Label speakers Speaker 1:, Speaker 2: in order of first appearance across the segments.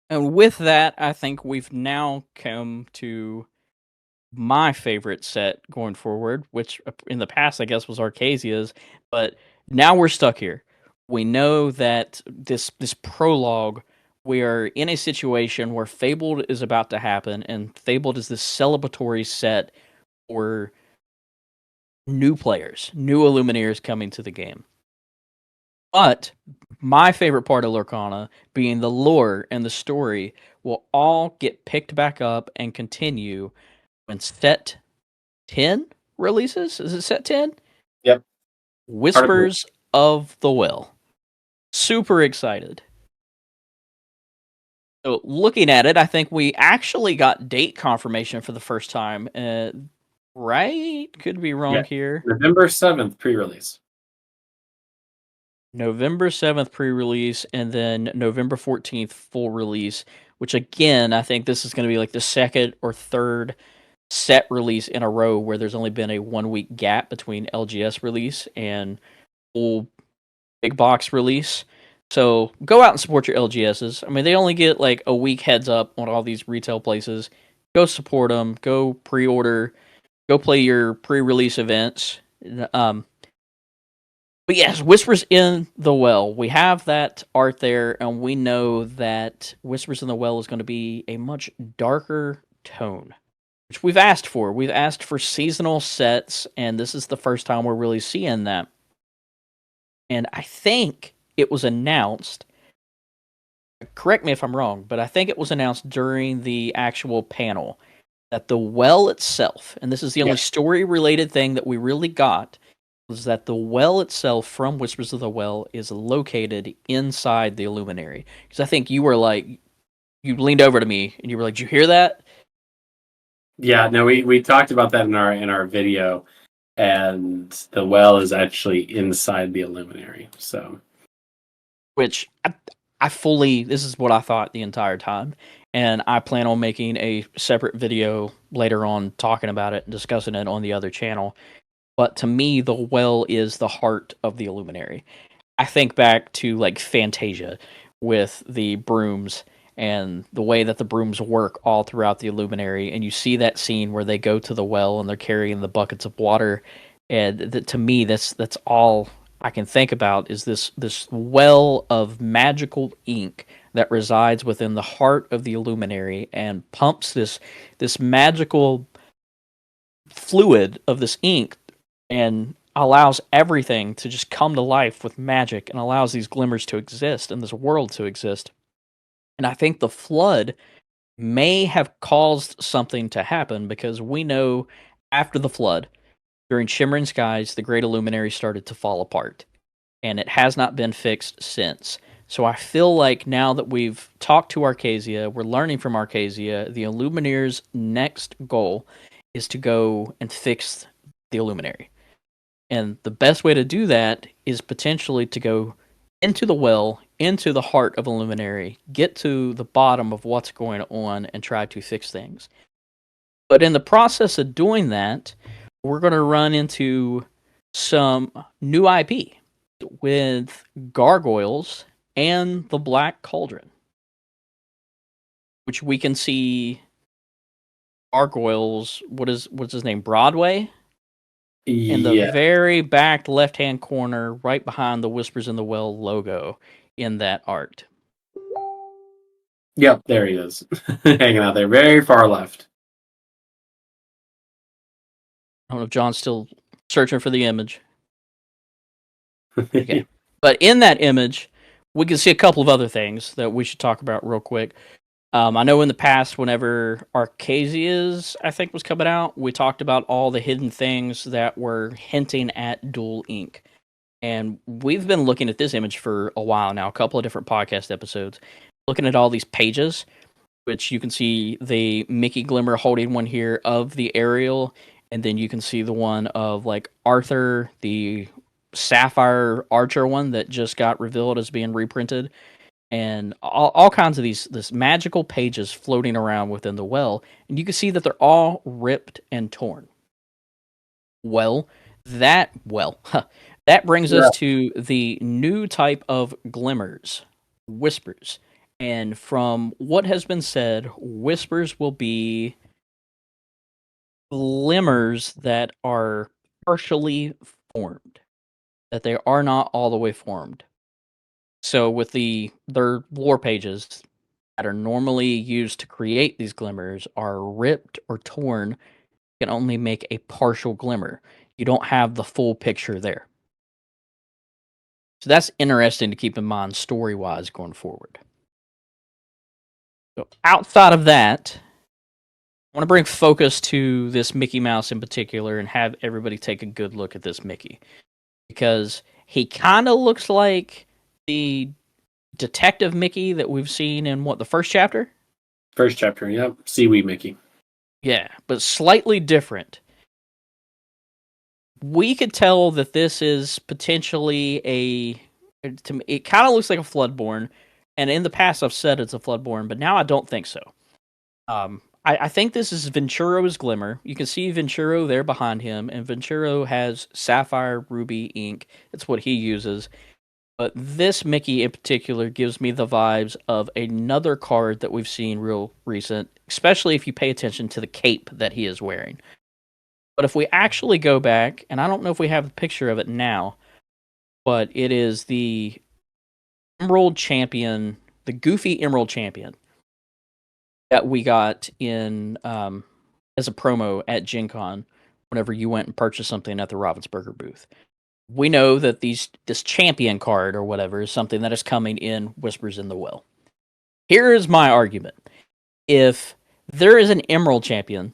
Speaker 1: And with that, I think we've now come to my favorite set going forward, which in the past I guess was Arcasia's, but now we're stuck here. We know that this prologue, we are in a situation where Fabled is about to happen, and Fabled is this celebratory set for new players, new Illumineers coming to the game. But my favorite part of Lorcana, being the lore and the story, will all get picked back up and continue when set 10 releases. Is it set 10?
Speaker 2: Yep.
Speaker 1: Whispers of the Well. Super excited. So looking at it, I think we actually got date confirmation for the first time. Right? Could be wrong
Speaker 2: Yeah.
Speaker 1: here.
Speaker 2: November 7th pre-release.
Speaker 1: November 7th pre-release, and then November 14th full release, which again, I think this is going to be like the second or third set release in a row where there's only been a 1 week gap between LGS release and full big box release. So go out and support your LGSs. I mean, they only get like a week heads up on all these retail places. Go support them. Go pre-order. Go play your pre-release events. But yes, Whispers in the Well. We have that art there, and we know that Whispers in the Well is going to be a much darker tone, which we've asked for. We've asked for seasonal sets, and this is the first time we're really seeing that. And I think it was announced, correct me if I'm wrong, but I think it was announced during the actual panel that the well itself, and this is the only story related thing that we really got, was that the well itself from Whispers of the Well is located inside the Illuminary. Because I think you were like, you leaned over to me and you were like, "Did you hear that?"
Speaker 2: Yeah, no, we talked about that in our video, and the well is actually inside the Illuminary. So,
Speaker 1: Which I fully, this is what I thought the entire time. And I plan on making a separate video later on talking about it and discussing it on the other channel. But to me, the well is the heart of the Illuminary. I think back to like Fantasia with the brooms and the way that the brooms work all throughout the Illuminary, and you see that scene where they go to the well and they're carrying the buckets of water, and to me, that's all I can think about is this well of magical ink that resides within the heart of the Illuminary and pumps this magical fluid of this ink and allows everything to just come to life with magic and allows these glimmers to exist and this world to exist. And I think the flood may have caused something to happen because we know after the flood, during Shimmering Skies, the Great Illuminary started to fall apart. And it has not been fixed since. So I feel like now that we've talked to Arcasia, we're learning from Arcasia, the Illumineer's next goal is to go and fix the Illuminary. And the best way to do that is potentially to go into the well, into the heart of a luminary, get to the bottom of what's going on, and try to fix things. But in the process of doing that, we're going to run into some new IP with Gargoyles and the Black Cauldron, which we can see Gargoyles. What's his name? Broadway in the
Speaker 2: yeah,
Speaker 1: very back left-hand corner, right behind the Whispers in the Well logo in that art.
Speaker 2: yep, there he is, hanging out there, very far left.
Speaker 1: I don't know if John's still searching for the image. Okay. But in that image, we can see a couple of other things that we should talk about real quick. I know in the past, whenever Arcasia's, I think, was coming out, we talked about all the hidden things that were hinting at dual ink. And we've been looking at this image for a while now, a couple of different podcast episodes, looking at all these pages, which you can see the Mickey Glimmer holding one here of the Ariel, and then you can see the one of like Arthur, the Sapphire Archer one that just got revealed as being reprinted, and all kinds of these this magical pages floating around within the well, and you can see that they're all ripped and torn. Well, that brings us
Speaker 2: Yeah.
Speaker 1: to the new type of glimmers, whispers. And from what has been said, whispers will be glimmers that are partially formed, that they are not all the way formed. So with their lore pages that are normally used to create these glimmers are ripped or torn, you can only make a partial glimmer. You don't have the full picture there. So that's interesting to keep in mind story-wise going forward. So outside of that, I want to bring focus to this Mickey Mouse in particular and have everybody take a good look at this Mickey. Because he kind of looks like the Detective Mickey that we've seen in the first chapter?
Speaker 2: First chapter, yep. Seaweed Mickey.
Speaker 1: Yeah, but slightly different. We could tell that this is potentially it kind of looks like a Floodborn, and in the past I've said it's a Floodborn, but now I don't think so. I think this is Venturo's Glimmer. You can see Venturo there behind him, and Venturo has sapphire ruby ink. It's what he uses. But this Mickey in particular gives me the vibes of another card that we've seen real recent, especially if you pay attention to the cape that he is wearing. But if we actually go back, and I don't know if we have a picture of it now, but it is the Emerald Champion, the Goofy Emerald Champion that we got in as a promo at Gen Con whenever you went and purchased something at the Ravensburger booth. We know that this champion card or whatever is something that is coming in Whispers in the Well. Here is my argument. If there is an Emerald Champion,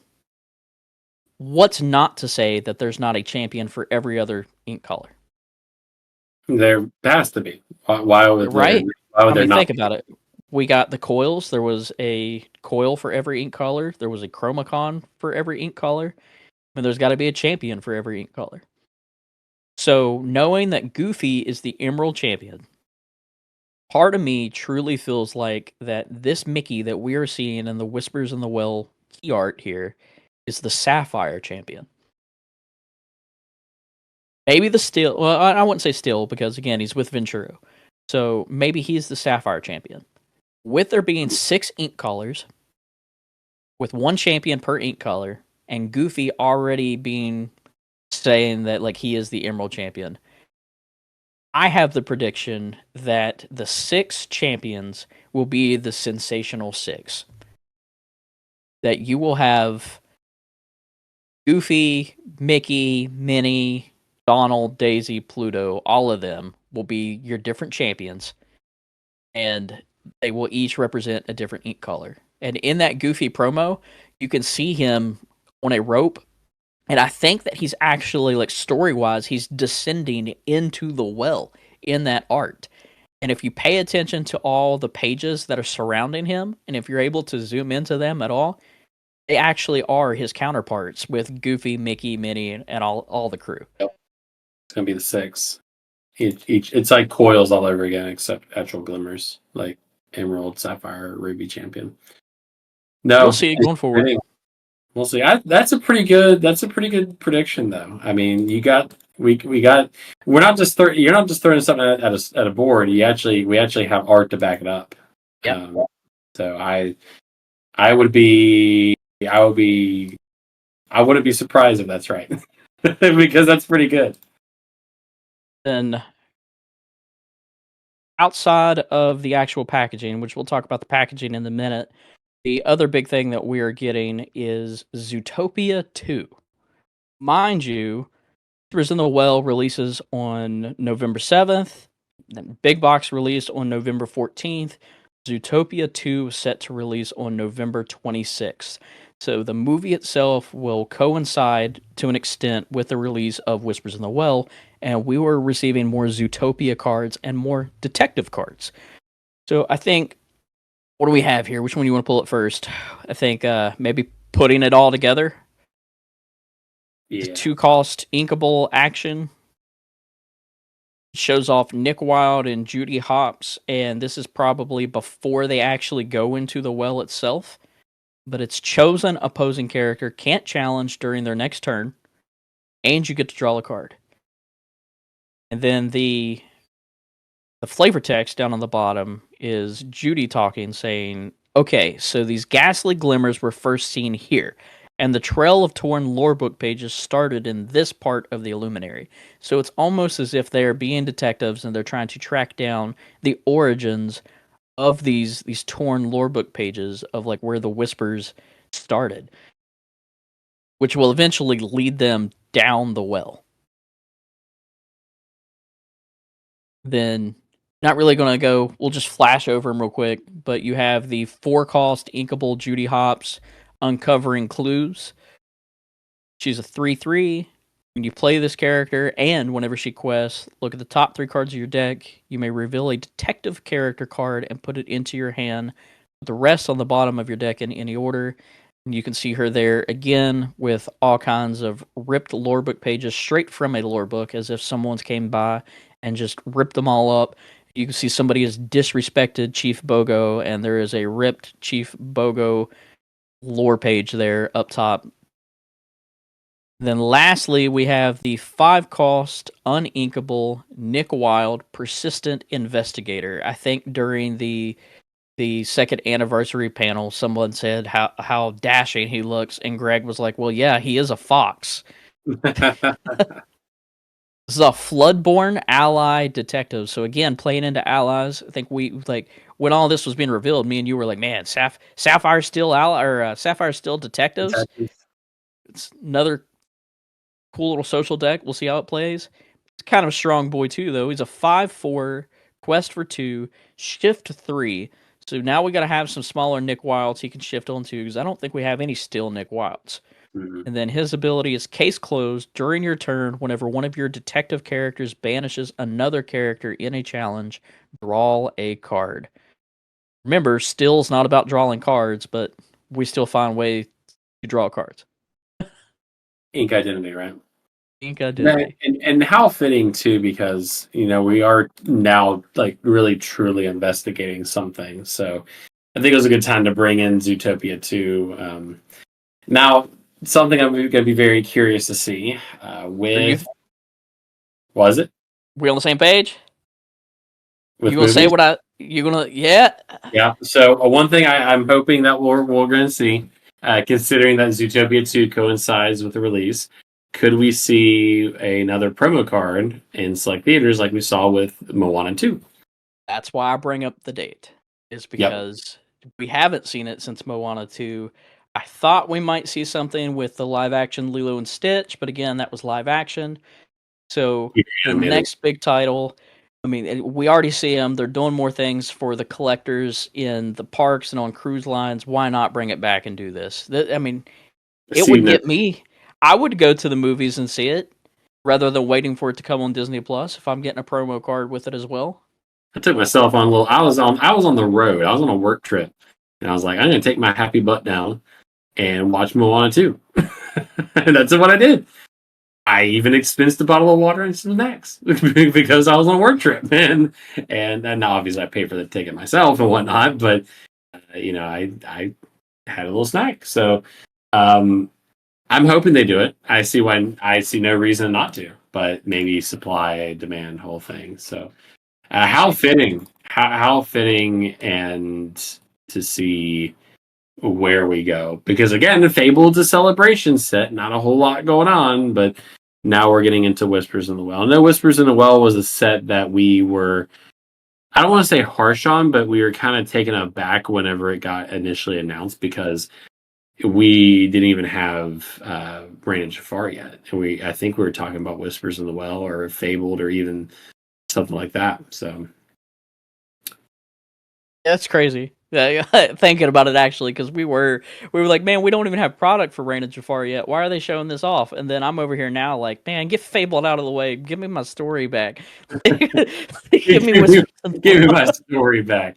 Speaker 1: what's not to say that there's not a champion for every other ink color?
Speaker 2: There has to be. Why would
Speaker 1: right?
Speaker 2: why would there not
Speaker 1: think
Speaker 2: be?
Speaker 1: about it. We got the coils. There was a coil for every ink color. There was a Chromacon for every ink color. And there's got to be a champion for every ink color. So knowing that Goofy is the Emerald Champion, part of me truly feels like that this Mickey that we are seeing in the Whispers in the Well key art here is the Sapphire Champion. Maybe the Steel. Well, I wouldn't say Steel because, again, he's with Venturo. So maybe he's the Sapphire Champion. With there being 6 ink colors, with 1 champion per ink color, and Goofy already saying that like he is the Emerald Champion, I have the prediction that the 6 champions will be the sensational 6. That you will have Goofy, Mickey, Minnie, Donald, Daisy, Pluto, all of them will be your different champions. And they will each represent a different ink color. And in that Goofy promo, you can see him on a rope. And I think that he's actually, like, story-wise, he's descending into the well in that art. And if you pay attention to all the pages that are surrounding him, and if you're able to zoom into them at all, they actually are his counterparts with Goofy, Mickey, Minnie, and all the crew.
Speaker 2: Yep. It's going to be the 6. It's like coils all over again, except actual glimmers, like Emerald, Sapphire, Ruby Champion. No,
Speaker 1: we'll see going forward.
Speaker 2: We'll see. That's a pretty good prediction, though. I mean, we got. We're not just you're not just throwing something at a board. We actually have art to back it up.
Speaker 1: Yeah.
Speaker 2: So I wouldn't be surprised if that's right, because that's pretty good.
Speaker 1: Then, outside of the actual packaging, which we'll talk about the packaging in a minute, the other big thing that we are getting is Zootopia 2. Mind you, Whispers in the Well releases on November 7th, then Big Box released on November 14th. Zootopia 2 is set to release on November 26th. So the movie itself will coincide to an extent with the release of Whispers in the Well, and we were receiving more Zootopia cards and more detective cards. So I think, what do we have here? Which one do you want to pull it first? I think maybe putting it all together.
Speaker 2: Yeah.
Speaker 1: The 2-cost inkable action shows off Nick Wilde and Judy Hopps, and this is probably before they actually go into the well itself. But it's chosen opposing character can't challenge during their next turn, and you get to draw a card. And then the flavor text down on the bottom is Judy talking, saying, "Okay, so these ghastly glimmers were first seen here, and the trail of torn lorebook pages started in this part of the Illuminary. So it's almost as if they are being detectives and they're trying to track down the origins of these torn lorebook pages of like where the whispers started, which will eventually lead them down the well." Then not really going to go. We'll just flash over them real quick. But you have the 4-cost inkable Judy Hopps uncovering clues. She's a 3/3. When you play this character, and whenever she quests, look at the top 3 cards of your deck. You may reveal a detective character card and put it into your hand. Put the rest on the bottom of your deck in any order. And you can see her there again with all kinds of ripped lorebook pages straight from a lorebook, as if someone's came by and just ripped them all up. You can see somebody has disrespected Chief Bogo, and there is a ripped Chief Bogo lore page there up top. Then lastly, we have the 5-cost uninkable Nick Wilde Persistent Investigator. I think during the second anniversary panel, someone said how dashing he looks, and Greg was like, "Well, yeah, he is a fox." This is a Floodborn ally detective. So again, playing into allies. I think we like when all this was being revealed, me and you were like, "Man, Sapphire's still ally, or Sapphire's still detectives." It's another cool little social deck. We'll see how it plays. It's kind of a strong boy too, though. He's a 5/4, quest for 2, shift 3. So now we got to have some smaller Nick Wilds he can shift onto, because I don't think we have any still Nick Wilds.
Speaker 2: Mm-hmm.
Speaker 1: And then his ability is case closed during your turn. Whenever one of your detective characters banishes another character in a challenge, draw a card. Remember, still's not about drawing cards, but we still find ways to draw cards.
Speaker 2: Ink identity, right?
Speaker 1: Ink identity.
Speaker 2: And how fitting too, because we are now like really truly investigating something. So I think it was a good time to bring in Zootopia too. Now, something I'm going to be very curious to see with. Was it?
Speaker 1: We on the same page?
Speaker 2: With
Speaker 1: you gonna
Speaker 2: movies?
Speaker 1: say what I? You gonna yeah?
Speaker 2: Yeah. So one thing I'm hoping that we're going to see, considering that Zootopia 2 coincides with the release, could we see another promo card in select theaters like we saw with Moana 2?
Speaker 1: That's why I bring up the date. Is because we haven't seen it since Moana 2. I thought we might see something with the live action Lilo and Stitch, but again, that was live action. So the next big title, I mean, we already see them. They're doing more things for the collectors in the parks and on cruise lines. Why not bring it back and do this? I mean, it would get me. I would go to the movies and see it rather than waiting for it to come on Disney Plus if I'm getting a promo card with it as well.
Speaker 2: I took myself on a little. I was on the road. I was on a work trip, and I was like, I'm going to take my happy butt down and watch Moana 2. And that's what I did. I even expensed a bottle of water and some snacks because I was on a work trip, and now obviously I paid for the ticket myself and whatnot. But I had a little snack, so I'm hoping they do it. I see no reason not to, but maybe supply demand whole thing. So how fitting, how fitting, and to see where we go, because again, the Fabled's a celebration set, not a whole lot going on, but now we're getting into Whispers in the Well. No, Whispers in the Well was a set that we were, I don't want to say harsh on, but we were kind of taken aback whenever it got initially announced, because we didn't even have Raina Jafar yet, and I think we were talking about Whispers in the Well or Fabled or even something like that. So
Speaker 1: that's crazy. Yeah, thinking about it actually, because we were like, man, we don't even have product for Raina Jafar yet. Why are they showing this off? And then I'm over here now, like, man, get Fabled out of the way. Give me my story back. Give me
Speaker 2: my story back.